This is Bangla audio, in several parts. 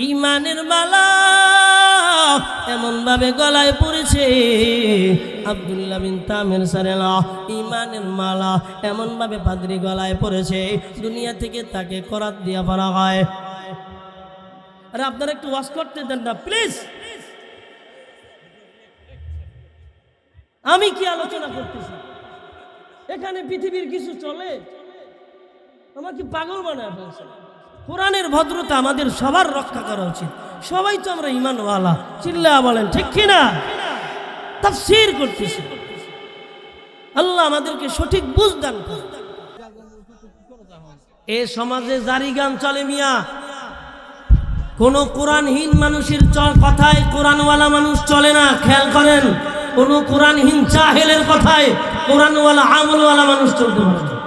ইমানের মালা এমন ভাবে গলায় পড়েছে আব্দুল্লাহ বিন তামির সারেলা ইমানের মালা এমন ভাবে পাদ্রী গলায় পড়েছে দুনিয়া থেকে তাকে করাত দিয়া পড়া হয়। আরে আপনারা একটু ওয়াজ করতে দেন না প্লিজ। আমি কি আলোচনা করতেছি? এখানে পৃথিবীর কিছু চলে, আমাকে পাগল বানায় ফেলছে। কোরআনের ভদ্রতা আমাদের সবার রক্ষা করা উচিত। সবাই তো আমরা ঈমানওয়ালা, চিল্লা বলেন ঠিক কিনা? তাফসীর করতেছি, আল্লাহ আমাদেরকে সঠিক বুঝ দান করুন। এই সমাজে জারি গান চলে মিয়া, কোন কোরআনহীন মানুষের কথায় কোরআনওয়ালা মানুষ চলে না। খেয়াল করেন, কোন কোরআনহীন জাহেলের কথায় কোরআনওয়ালা আমলওয়ালা মানুষ চলতে পারে না।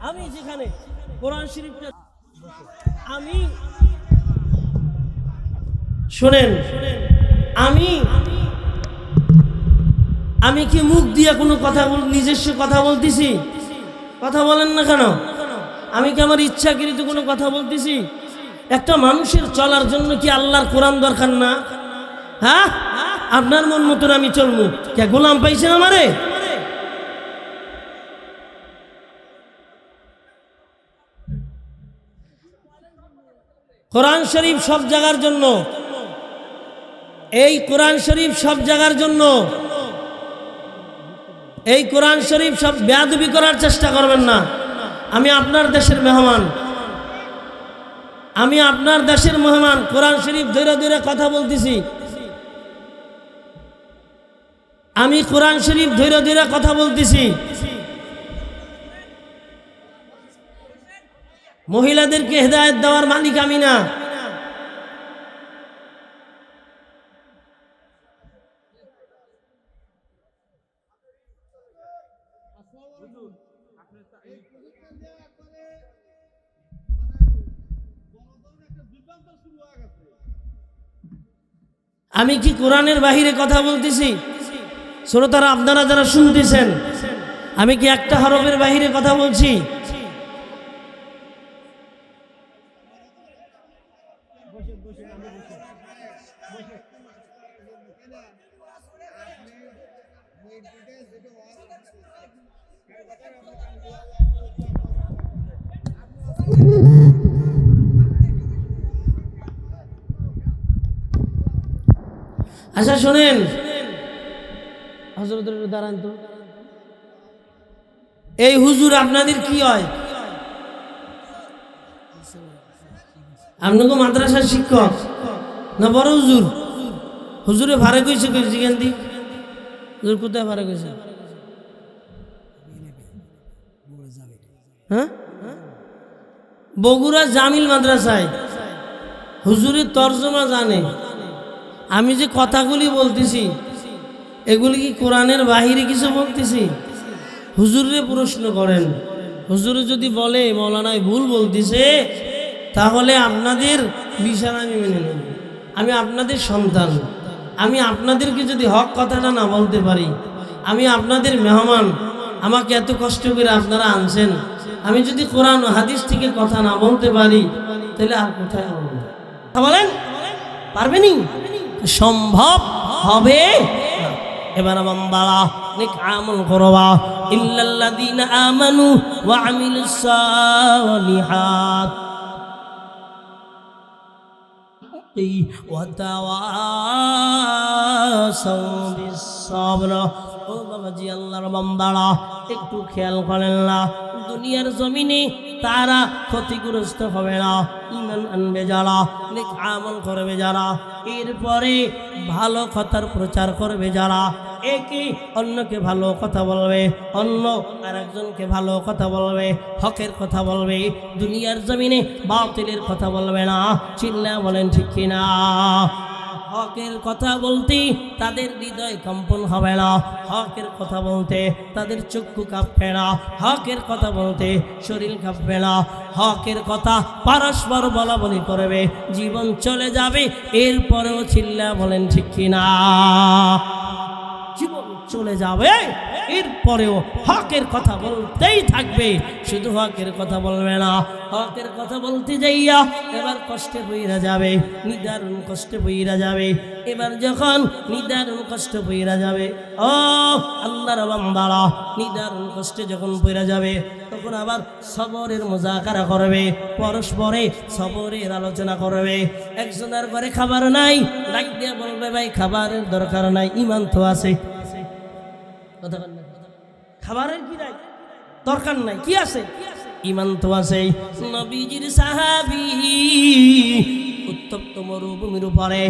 আমি যেখানে কোরআন শরীফটা আমি শুনেন, আমি কি মুখ দিয়ে কোনো কথা নিজস্ব কথা বলতেছি? কথা বলেন না কেন? আমি কি আমার ইচ্ছাকৃত কোনো কথা বলতেছি? একটা মানুষের চলার জন্য কি আল্লাহর কোরআন দরকার না? হ্যাঁ, আপনার মন মতন আমি চলবো কে? গোলাম পাইছেন আমারে? কোরআন শরীফ সব জায়গার জন্য, এই কোরআন শরীফ সব জায়গার জন্য। এই কোরআন শরীফ সব বেয়াদবি করার চেষ্টা করবেন না। আমি আপনার দেশের মেহমান, আমি আপনার দেশের মেহমান। কোরআন শরীফ ধরে ধরে কথা বলতেছি, আমি কোরআন শরীফ ধরে ধরে কথা বলতেছি। মহিলাদেরকে হেদায়েত দেওয়ার মালিক আমি না। আমি কি কোরআনের বাহিরে কথা বলতেছি? শ্রোতারা আপনারা যারা শুনতেছেন, আমি কি একটা হরফের বাহিরে কথা বলছি? আচ্ছা শোনেন, হযরত দাঁড়ান তো। এই হুজুর আপনাদের কি হয়? আপনাকে মাদ্রাসার শিক্ষক না বড় হুজুর? হুজুরে ভাড়া কইছে জিজ্ঞান দি, হুজুর কোথায় ভাড়া কইছে? হ্যাঁ, বগুড়া জামিল মাদ্রাসায়। হুজুরের তর্জমা জানে। আমি যে কথাগুলি বলতেছি এগুলি কি কোরআনের বাহিরে কিছু বলতেছি? হুজুরে প্রশ্ন করেন, হুজুরে যদি বলে মৌলানায় ভুল বলতেছে, তাহলে আপনাদের বিষয় আমি মেনে নেব। আমি আপনাদের সন্তান, আমি আপনাদেরকে যদি হক কথাটা না বলতে পারি, আমি আপনাদের মেহমান, আমাকে এত কষ্ট করে আপনারা আনছেন, আমি যদি কোরআন ও হাদিস থেকে কথা না বলতে পারি, তাহলে আর কোথায় বলবো? বলেন, পারবেনি? সম্ভব হবে। এবার বান্দা নেক আমল করবা, ইল্লাল্লাযীনা আমানু ওয়া আমিলুস সালিহাত ওয়া তাওয়াসাউ বিস সাবর। ও বাবাজি, আল্লাহর বান্দারা একটু খেয়াল করেন না, দুনিয়ার জমিনে তারা ক্ষতিগ্রস্ত হবে না। ঈমান আনবে যারা, নেক আমল করবে যারা, এরপরে ভালো কথার প্রচার করবে যারা, একে অন্যকে ভালো কথা বলবে, অন্য আরেকজনকে ভালো কথা বলবে, হকের কথা বলবে, দুনিয়ার জমিনে বাতিলের কথা বলবে না। চিল্লা বলেন ঠিক কিনা? হকের কথা বলতে তাদের হৃদয় কম্পন হবে না, হকের কথা বলতে তাদের চক্ষু কাঁপবে না, হকের কথা বলতে শরীর কাঁপবে না। হকের কথা পরস্পর বলা বলি করবে, জীবন চলে যাবে, এরপরেও চিল্লা বলেন ঠিক কিনা? জীবন চলে যাবে। এরপরেও হকের কথা বলতেই থাকবে, শুধু হকের কথা বলবে না। হকের কথা বলতে যাইয়া এবার কষ্টে পইরা যাবে, নিদারুণ কষ্টে পইরা যাবে। এবার যখন নিদারুণ কষ্ট পইরা যাবে, ও আল্লাহর বান্দারা, নিদারুণ কষ্টে যখন পইরা যাবে, তখন আবার সবরের মুযাকারা করবে, পরস্পরে সবরের আলোচনা করবে। একজনের ঘরে খাবার নাই, ডাক দিয়ে বলবে ভাই খাবারের দরকার নাই, ঈমান তো আছে। কথা বল না, খাবারের কি নাই, দরকার নাই, কি আছে? ঈমান তো আছে। নবীজির সাহাবী উত্তপ্ত মরুভূমির উপরে,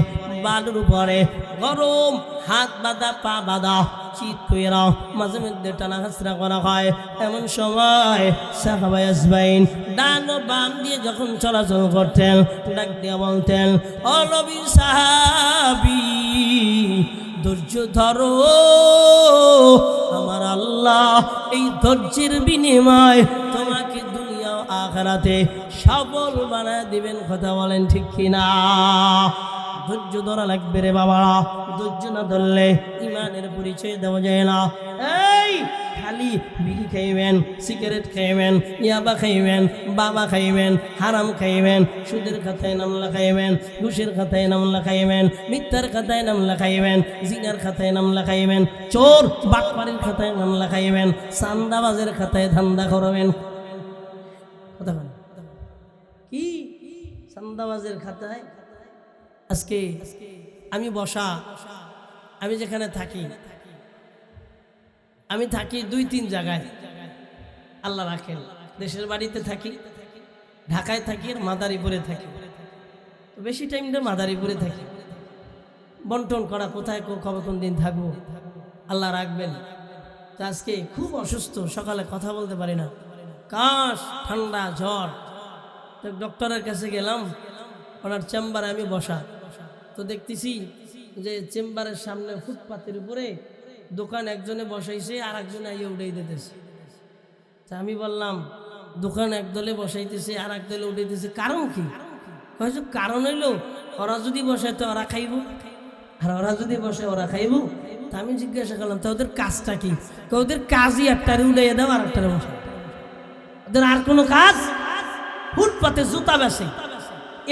বালুর উপরে, গরম, হাত বাঁধা পা বাঁধা, শীত কইরা মাঝে মধ্যে টানা হাসরা করা হয়। এমন সময় সাহাবায়ে আজমাইন ডান ও বাম দিয়ে যখন চলাচল করতেন, ডাক দিয়ে বলতেন, ও নবীর সাহাবী ধৈর্য ধরো, আমার আল্লাহ এই ধৈর্যের বিনিময় তোমাকে দুনিয়া ও আখিরাতে সবল বানায় দিবেন। কথা বলেন ঠিক কিনা? ধৈর্য ধরা লাগবে রে বাবারা, ধৈর্য না ধরলে ইমানের পরিচয় দেওয়া যায় না। এই খালি বিড়ি খাইবেন, সিগারেট খাইবেন, ইয়াবা খাইবেন, বাবা খাইবেন, হারাম খাইবেন, সুদের খাতায় নাম লেখাইবেন, ঘুষের খাতায় নাম লেখাইবেন, মিথ্যার খাতায় নাম লেখাইবেন, জিনার খাতায় নাম লেখাইবেন, চোর বাটপাড়ির খাতায় নাম লেখাইবেন, চান্দাবাজের খাতায় ধান্দা করবেন। কথা বলেন কি? চান্দাবাজের খাতায় আজকে আমি বসা, আমি যেখানে থাকি, আমি থাকি 2-3 জায়গায়, আল্লাহ রাখেন। দেশের বাড়িতে থাকি, ঢাকায় থাকি, আর মাদারীপুরে থাকি। তো বেশি টাইমটা মাদারীপুরে থাকি। বন্টন করা, কোথায় কবে কোন দিন থাকবো আল্লাহ রাখবেন। তো আজকে খুব অসুস্থ, সকালে কথা বলতে পারি না, কাশ, ঠান্ডা, জ্বর। তো ডক্টরের কাছে গেলাম, ওনার চেম্বারে আমি বসা। তো দেখতেছি যে চেম্বারের সামনে ফুটপাতের উপরে দোকান একজনে বসাইছে, আর একজনে আইয়ে উঠাই দিতেছে। তা আমি বললাম, দোকান একদলে বসাইতেছে, আর একদলে উঠাইতেছে, কারণ কি? কয়েছে কারণ হইলো ওরা যদি বসে তো ওরা খাইব, আর ওরা যদি বসে ওরা খাইব। তা আমি জিজ্ঞাসা করলাম, তা ওদের কাজটা কি? ওদের কাজই একটারে উড়াইয়া দাও, আর একটারে বসে। ওদের আর কোনো কাজ? ফুটপাতে জুতা বেচে,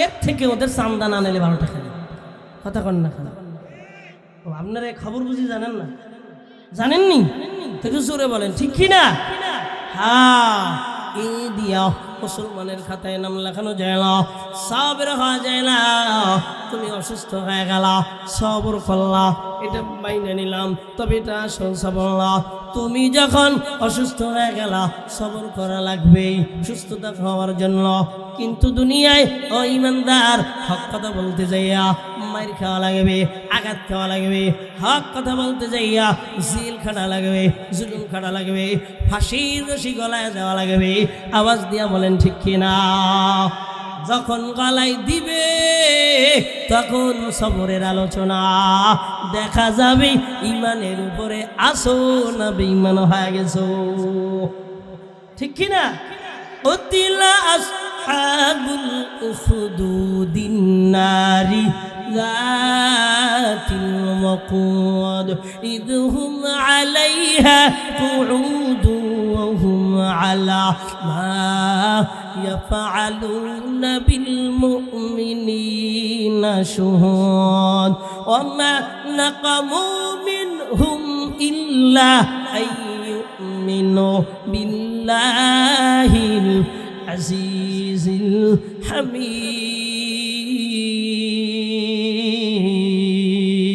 এর থেকে ওদের চান্দা না নিলে 12 টাকা। কথা কন না, আপনারা খবর বুঝি জানেন না? জানেননি তো জোরে বলেন ঠিক কিনা? হ্যাঁ, এই দিয়া মুসলমানের খাতায় নাম লেখানো যায় না, সবের হওয়া যায় না। তুমি অসুস্থ হয়ে গেলা, সবর করলা, এটা মাইনে নিলাম, তবে এটা আসল সবর না। তুমি যখন অসুস্থ হয়ে গেলা, সবর করা লাগবেই সুস্থতা হওয়ার জন্য। কিন্তু দুনিয়ায় ও ইমানদার, হক কথা বলতে যাইয়া মাইর খাওয়া লাগবে, আঘাত খাওয়া লাগবে। হক কথা বলতে যাইয়া জেল খাটা লাগবে, জুলুম খাটা লাগবে, ফাঁসির রশি গলায় দেওয়া লাগবে। আওয়াজ দিয়া বলেন ঠিক কিনা? যখন গলায় দিবে তখন সবরের আলোচনা দেখা যাবে, ইমানের উপরে আসো না বেঈমান হয়ে গেছো। ঠিক কিনা? উতিলা আসহাবুল উখদুদিন নারি যাতিল ওয়াকুদ ইদহুম আলাইহা কুউদু ওয়া হুম আলা মা يفعلون بالمؤمنين شهود وما نقموا منهم إلا أن يؤمنوا بالله العزيز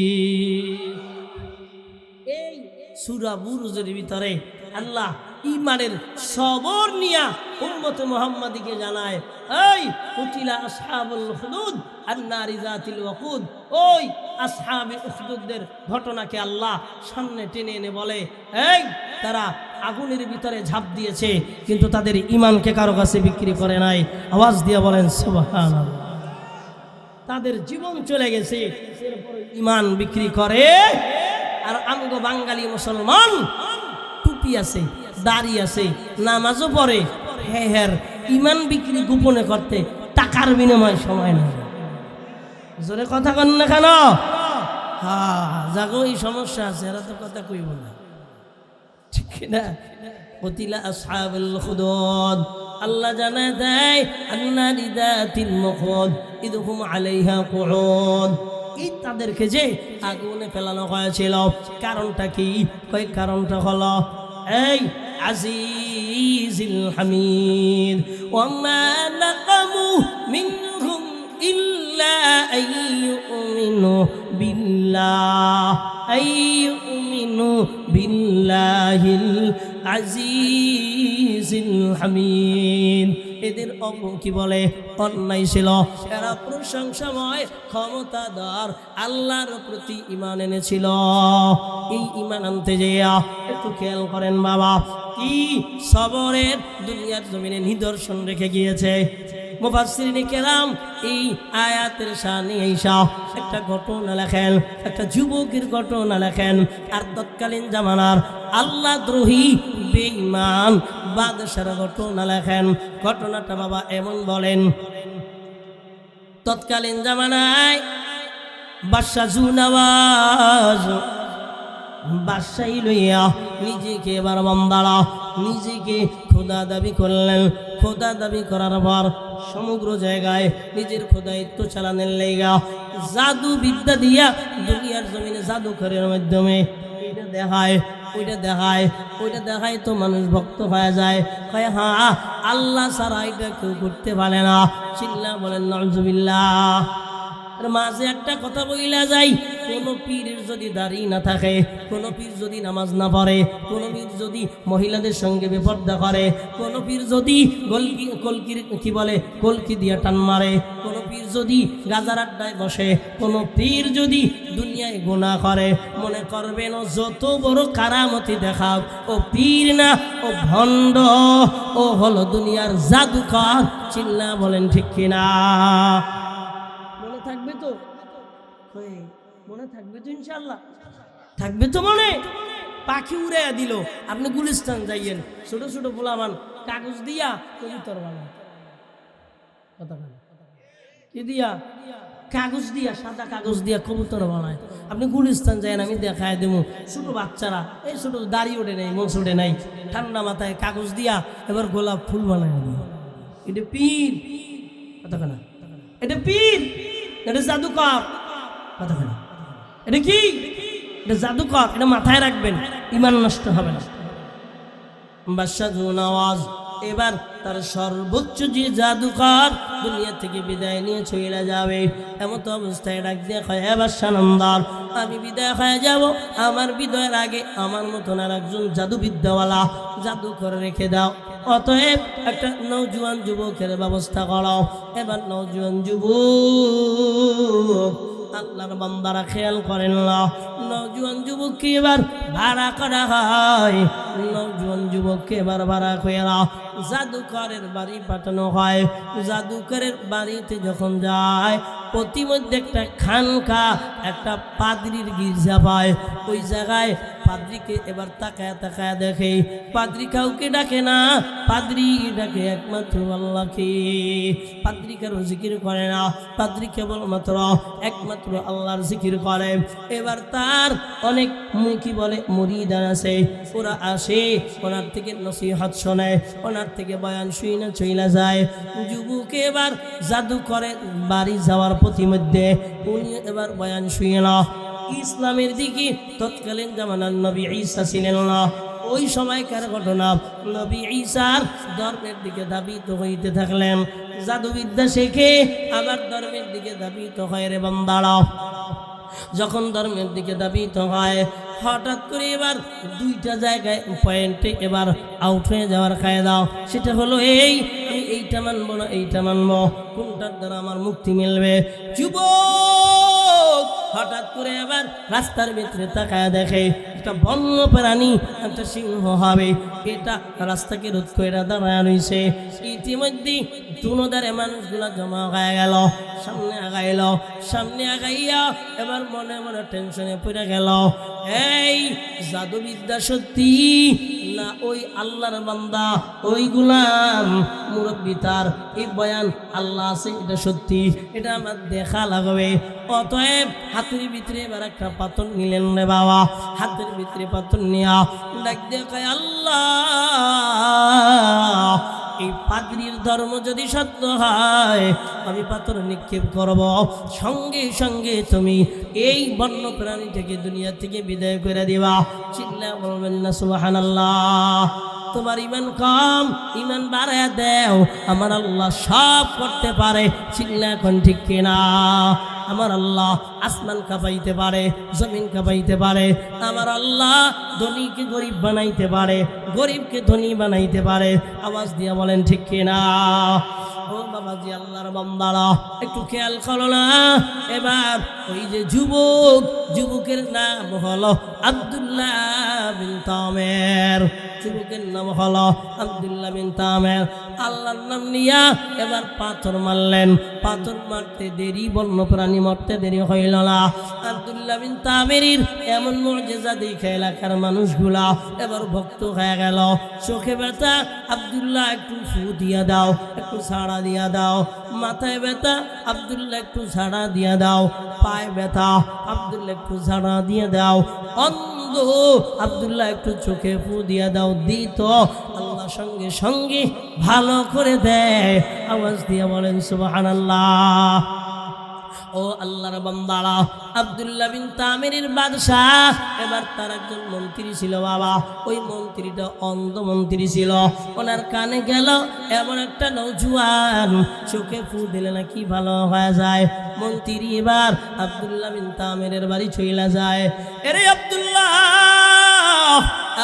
الحميد। এই সূরা বুরুজের ভিতরে আল্লাহ ইমানের সবর নিয়া উম্মতে মুহাম্মাদীকে জানায়, এই কুতিলা আসহাবুল উখদুদ আন-নারি যাতিল ওয়াকুদ। ওই আসহাবে উখদুদের ঘটনাকে আল্লাহ সামনে টেনে এনে বলে, এই তারা আগুনের ভিতরে ঝাঁপ দিয়েছে, কিন্তু তাদের ঈমানকে কারো কাছে বিক্রি করে নাই। আওয়াজ দিয়ে বলেন সুবহানাল্লাহ। তাদের জীবন চলে গেছে, এরপরে ঈমান বিক্রি করে। আর আমগো বাঙালি মুসলমান টুপি আছে, দাড়ি আছে, নামাজও পড়ে, হ্যাঁ ইমান বিক্রি গোপনে করতে টাকার বিনিময়ে সময় নেই। জোরে কথা কন না কেন? হ্যাঁ, যাগো এই সমস্যা আছে, এরা তো কথা কইব না। না কতিলা আসহাবুল খুদুদ আল্লাহ জানায় দেয় আন্নারি যাতিল মুখুদ ইদহুম আলাইহা কুউদ এই তাদেরকে যে আগুনে ফেলানো হয়েছিল কারণটা কি কই কারণটা হলো এই আজিজিল হামিদ ওয়ামা নাকামু মিনহুম ইল্লা আইয়ুমিনু বিল্লাহিল আজিজিল হামিদ এদের কি বলে অন্যায় ছিল এরা প্রশংসাময় ক্ষমতাধর আল্লাহর প্রতি ঈমান এনেছিল এই ঈমান আনতে যেয়া একটু খেয়াল করেন বাবা কি সবরের দুনিয়ার জমিনে নিদর্শন রেখে গিয়েছে মুফাসসিরিনে কেরাম এই আয়াতের শানে ঈশা একটা ঘটনা লেখেন একটা যুবকের ঘটনা লেখেন আর তৎকালীন জামানার আল্লাহদ্রোহী বেঈমান বাদশার ঘটনা লেখেন ঘটনাটা বাবা এমন বলেন তৎকালীন জামানায় বাদশা জুনাওয়াজ বাদশাহী লইয়া নিজেকে এবার বান্দারা নিজেকে খোদা দাবি করলেন খোদা দাবি করার পর সমগ্র জায়গায় নিজের খোদায়িত্ব চালানোর লেগা জাদু বিদ্যা দিয়া দুনিয়ার জমিনে জাদুকরের মাধ্যমে এটা দেখায় ওইটা দেখায় তো মানুষ ভক্ত হয়ে যায় কয় হ্যাঁ আল্লাহ ছাড়া এটা কেউ করতে পারে না চিল্লা বলেন নাউজুবিল্লাহ মাঝে একটা কথা বইলা যায় কোনো পীরের যদি দাড়ি না থাকে কোনো পীর যদি নামাজ না পড়ে কোনো পীর যদি মহিলাদের সঙ্গে বেপর্দা করে কোনো পীর যদি কলকির কি বলে কলকি দিয়ে টান মারে কোনো পীর যদি গাজার আড্ডায় বসে কোনো পীর যদি দুনিয়ায় গুনাহ করে মনে করবেন ও যত বড় কারামতি দেখাও ও পীর না ও ভণ্ড ও হলো দুনিয়ার জাদুকর চিল্লা বলেন ঠিক কিনা থাকবে তো মনে থাকবে তো ইনশাআল্লাহ থাকবে তো মনে পাখি উড়ে দিল আপনি গুলিস্তান যাইয়েন ছোট ছোট পোলাবান কাগজ দিয়া কবুতর বানায় কথা কি দিয়া কাগজ দিয়া সাদা কাগজ দিয়া কবুতর বানায় আপনি গুলিস্তান যাইয়েন আমি দেখায় দেবো ছোট বাচ্চারা এই ছোট দাড়ি ওঠে নাই মোছ ওঠে নাই ঠান্ডা মাথায় কাগজ দিয়া এবার গোলাপ ফুল বানায় এটা পীর কথা না এটা পীর এটা জাদুকর কথা বলে এটা কি এটা জাদুকর এটা মাথায় রাখবেন ঈমান নষ্ট হবে না বাদশা জুনাওয়াজ এবার তার সর্বোচ্চ যে জাদুকর দুনিয়া থেকে বিদায় নিয়ে চলে যাবে এমন তো অবস্থায় ডাক দিয়ে কয় হে বাদশা নামদার আমি বিদায় হয়ে যাব আমার বিদায়ের আগে আমার মতন আর একজন জাদুবিদ্যাওয়ালা জাদু করে রেখে দাও অতএব একটা নওজোয়ান যুবকের ব্যবস্থা করো এবার নওজোয়ান যুবক আল্লাহর বান্দারা খেয়াল করেন না নওজোয়ান যুবককে এবার ভাড়া করা হয় নওজোয়ান যুবককে এবার ভাড়া করে জাদুকরের বাড়ি পাঠানো হয় জাদুকরের বাড়িতে যখন যায় প্রতিমধ্যে একটা খানকা একটা পাদ্রির গির্জা পায় ওই জায়গায় পাদ্রিকে এবার তাকায় তাকায় দেখে পাদ্রি কাউকে ডাকে না পাদ্রি ডাকে একমাত্র আল্লাহকে পাদ্রি কারো জিকির করে না পাদ্রি কেবলমাত্র একমাত্র আল্লাহর জিকির করে এবার তার অনেক কি বলে মুরিদান আছে ওরা আসে ওনার থেকে নসিহত শোনে ওনার থেকে বয়ান শুনে চলে যায় যুবকে এবার জাদু করে বাড়ি যাওয়ার প্রতিমধ্যে উনি এবার বয়ান শুনে না ইসলামের দিকে তৎকালীন জামানার নবী ঈসা ছিলেন না ওই সময়কার ঘটনা নবী ঈসার ধর্মের দিকে ধাবিত হইতে থাকলেন জাদুবিদ্যা শেখে আবার ধর্মের দিকে ধাবিত হয় রে বান্দারা যখন ধর্মের দিকে ধাবিত হয় হঠাৎ করে এবার দুইটা জায়গায় পয়েন্টে এবার আউট হয়ে যাওয়ার কায়দা সেটা হলো এইটা মানবো না এইটা মানবো কোনটার দ্বারা আমার মুক্তি মিলবে যুবক হঠাৎ করে এবার রাস্তার ভিতরে তাকায় দেখে একটা বন্য প্রাণী একটা সিংহ হবে এটা রাস্তাকে রোধ করে দাঁড়ায় রয়েছে ইতিমধ্যে দুনোদারে মানুষগুলা জমা হয়ে গেল সামনে আগাইয়া এবার মনে মনে টেনশনে পড়ে গেল এই জাদুবিদ্যা সত্যি না না ওই আল্লাহর বান্দা, ওই গোলাম মুরব্বী তার এই বয়ান আল্লাহ আছে, এটা সত্যি, এটা আমার দেখা লাগবে। অতএব হাতের ভিতরে এবার একটা পাথর নিলেন রে বাবা। হাতের ভিতরে পাথর নিয়া ডাক দেখায়, আল্লাহ এই পাদ্রীর ধর্ম যদি সত্য হয় আমি পাথর নিক্ষেপ করব, সঙ্গে সঙ্গে তুমি এই বন্য প্রাণীটাকে দুনিয়া থেকে বিদায় করে দিবা। চিল্লা বলবেন না সুবহানাল্লাহ। তোমার ইমান কম, ইমান বাড়ায় দেও, আমার আল্লাহ সব করতে পারে। চিল্লা এখন ঠিক কিনা? আমার আল্লাহ আসমান কাঁপাইতে পারে, জমিন কাঁপাইতে পারে। আমার আল্লাহ ধনীকে গরিব বানাইতে পারে, গরিবকে ধনী বানাইতে পারে। আওয়াজ দিয়া বলেন ঠিক কিনা? ও বাবাজি, আল্লাহর বান্দারা একটু খেয়াল করো না। এবার ওই যে যুবক, যুবকের নাম হলো আব্দুল্লাহ বিন তামের। যুবকের নাম হলো আব্দুল্লাহ বিন তামের। আল্লাহর নাম নিয়া এবার পাথর মারলেন। পাথর মারতে দেরি, বন্য প্রাণী মরতে দেরি হইল না। আব্দুল্লাহ বিন তামেরির এমন মুজিজা দেখে এলাকার মানুষগুলা এবার ভক্ত হয়ে গেল। চোখে ব্যথা, আব্দুল্লাহ একটু ফু দিয়া দাও, একটু ছাড়া দিয়া দাও। মাথায় ব্যথা, আব্দুল্লাহ একটু ছাড়া দিয়া দাও। পায়ে ব্যথা, আব্দুল্লাহ একটু ছাড়া দিয়ে দাও। অন্ধ, আব্দুল্লাহ একটু চোখে ফু দিয়া দাও। দিত আল্লাহ সঙ্গে সঙ্গে ভালো করে দেয়। আওয়াজ দিয়ে বলেন সুবহানাল্লাহ। ও আল্লাহর বান্দারা, আব্দুল্লাহ বিন তামিরের বাদশাহ, এবার তার একজন মন্ত্রী ছিল বাবা। ওই মন্ত্রীটা অন্ধ মন্ত্রী ছিল। ওনার কানে গেল এমন একটা নৌজওয়ান, চোখে ফু দিলে নাকি ভালো হয়ে যায়। মন্ত্রী এবার আব্দুল্লাহ বিন তামিরের বাড়ি চইলা যায়। এরে আব্দুল্লাহ,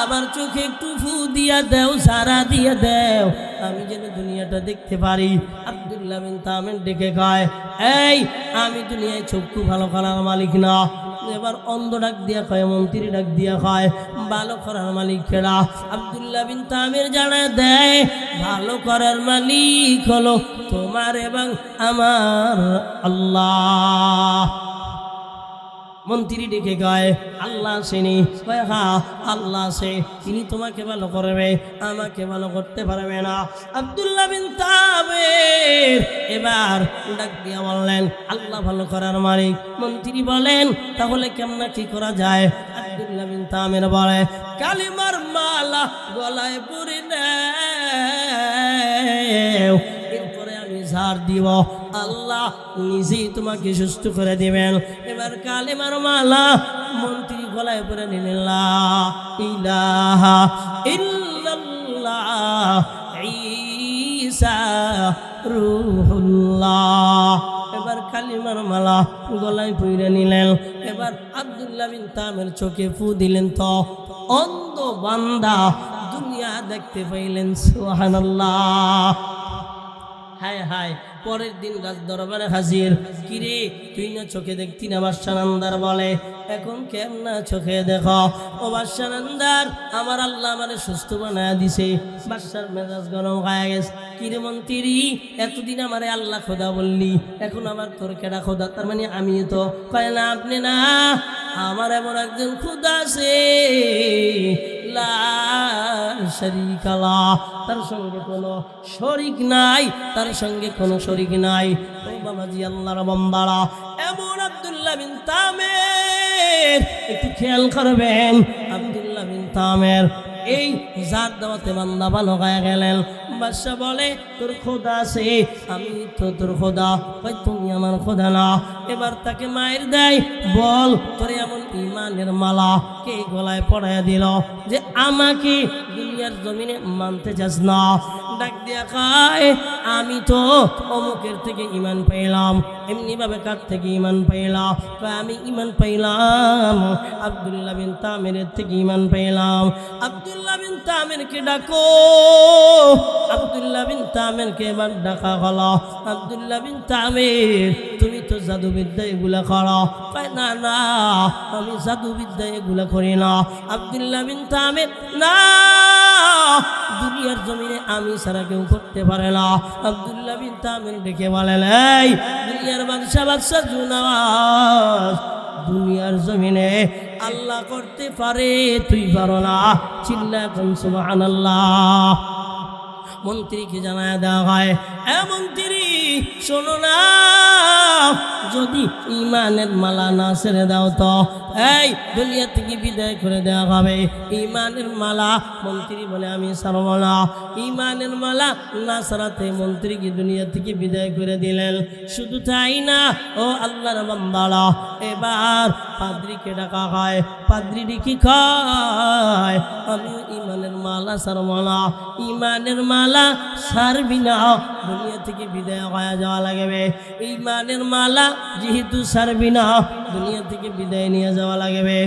আমার চোখে একটু ফু দিয়া দেও, সারা দিয়া দেও, আমি যেন দুনিয়াটা দেখতে পারি। আব্দুল্লাহ বিন তামির ডেকে কয়, এই আমি দুনিয়ায় চক্ষু ভালো করার মালিক না। এবার অন্ধ ডাক দিয়া কয়, মন্ত্রী ডাক দিয়া কয়, ভালো করার মালিক কেডা? আব্দুল্লাহ বিন তামির জানা দেয়, ভালো করার মালিক হলো তোমার এবং আমার আল্লাহ। মন্ত্রী ডেকে কয়, আল্লাহ আসেনি? কয়, হ্যাঁ আল্লাহ আছে, তিনি তোমাকে ভালো করবে, আমাকে ভালো করতে পারবে না। আব্দুল্লাহ বিন তামির এবার ডাক দিয়া বললেন, আল্লাহ ভালো করার মালিক। মন্ত্রী বলেন, তাহলে কেমন কি করা যায়? আব্দুল্লাহ বিন তামির বলে, কালিমার মালা গলায় পরে নাও, এরপরে আমি ঝাড় দিব, আল্লাহ নিজেই তোমাকে সুস্থ করে দিবেন। এবার কালেমার মালা মন্ত্রী গলায় পরে নিলেন, লা ইলাহা ইল্লাল্লাহ ঈসা রূহুল্লাহ। এবার কালিমার মালা গলায় পরে নিলেন। এবার আব্দুল্লাহ বিন তামির চোখে ফু দিলেন, তো অন্ধ বান্দা দুনিয়া দেখতে পাইলেন। সুবহানাল্লাহ। হায় হায়। পরের দিন রাজ দরবারে হাজির। কিরে, তুই না চোখে দেখতি না? বাদশাহ বলে, এখন কেমন চোখে দেখো? ও বাদশাহ, আমার আল্লাহ আমারে সুস্থ বানায় দিছে। বাদশার মেজাজ গরম হয়ে গেছে। কিরে মন্ত্রী, এতদিন আমারে আল্লাহ খোদা বললি, এখন আবার তোর কেডা খোদা? তার মানে আমি তো? কয় না, আপনি না, আমার এমন একজন খোদা আছে, লা শারীকা লাহ, তার সঙ্গে কোনো শরীক নাই, তার সঙ্গে কোনো শরীক নাই। ও বাবাজি, আল্লাহর বান্দারা, এমন আব্দুল্লাহ বিন তামির, একটু খেয়াল করবেন, আব্দুল্লাহ বিন তামির এই জাত দাওয়াতে বান্দা ভালো হয়ে গেলেন। বাদশা বলে, তোর খোদা আছে? আমি তো তোর খোদা। ভাই, তুমি আমার খোদা না। এবার তাকে মায়ের দেয়, বল তোর এমন ইমানের মালা কে গলায় পড়াইয়া দিল যে আমাকে দুনিয়ার জমিনে মানতে চাস না? ডাক দিয়া কয়, আমি তো অমুকের থেকে ইমান পাইলাম। এমনি ভাবে কার থেকে ইমান পাইলাম? কয়, আমি ইমান পাইলাম আব্দুল্লাহ বিন তামিরের থেকে ইমান পাইলাম। আব্দুল্লাহ বিন তামিরকে ডাকো। আব্দুল্লাহ বিন তামিরকে এবার ডাকা হলো। আব্দুল্লাহ বিন তামির, তুমি তো জাদুবিদ্যা এগুলা করো? কয়, না না, আমি জাদুবিদ্যা এগুলা করি না। আব্দুল্লাহ বিন তামির, না, দুনিয়ার জমিনে আমি ছাড়া কেউ করতে পারে না। আব্দুল্লাহ বিন তামির ডেকে বলেন, এই দুনিয়ার বাদশা জুনাওয়াজ, দুনিয়ার জমিনে আল্লাহ করতে পারে, তুই পারো না। চিল্লা কোন সুবহানাল্লাহ। মন্ত্রীকে জানায় দেওয়া হয়, এ মন্ত্রী শোনো না, যদি ইমানের মালা না ছেড়ে দাও তো এই দুনিয়া থেকে বিদায় করে দেওয়া হবে। ইমানের মালা, মন্ত্রী বলে আমি ছাড়ব না। ইমানের মালা না ছাড়াতে মন্ত্রীকে দুনিয়া থেকে বিদায় করে দিলেন। শুধু তাই না, ও আল্লাহর বান্দারা, এবার পাদ্রীকে ডাকা হয়। পাদ্রী কি কয়, আমিও ইমানের মালা ছাড়ব না। ইমানের মালা ছাড়বি না, দুনিয়া থেকে বিদায় হয়ে যাওয়া লাগবে। ইমানের মালা যেহেতু ছাড়বি না, দুনিয়া থেকে বিদায় নিয়ে যাওয়া লাগবে।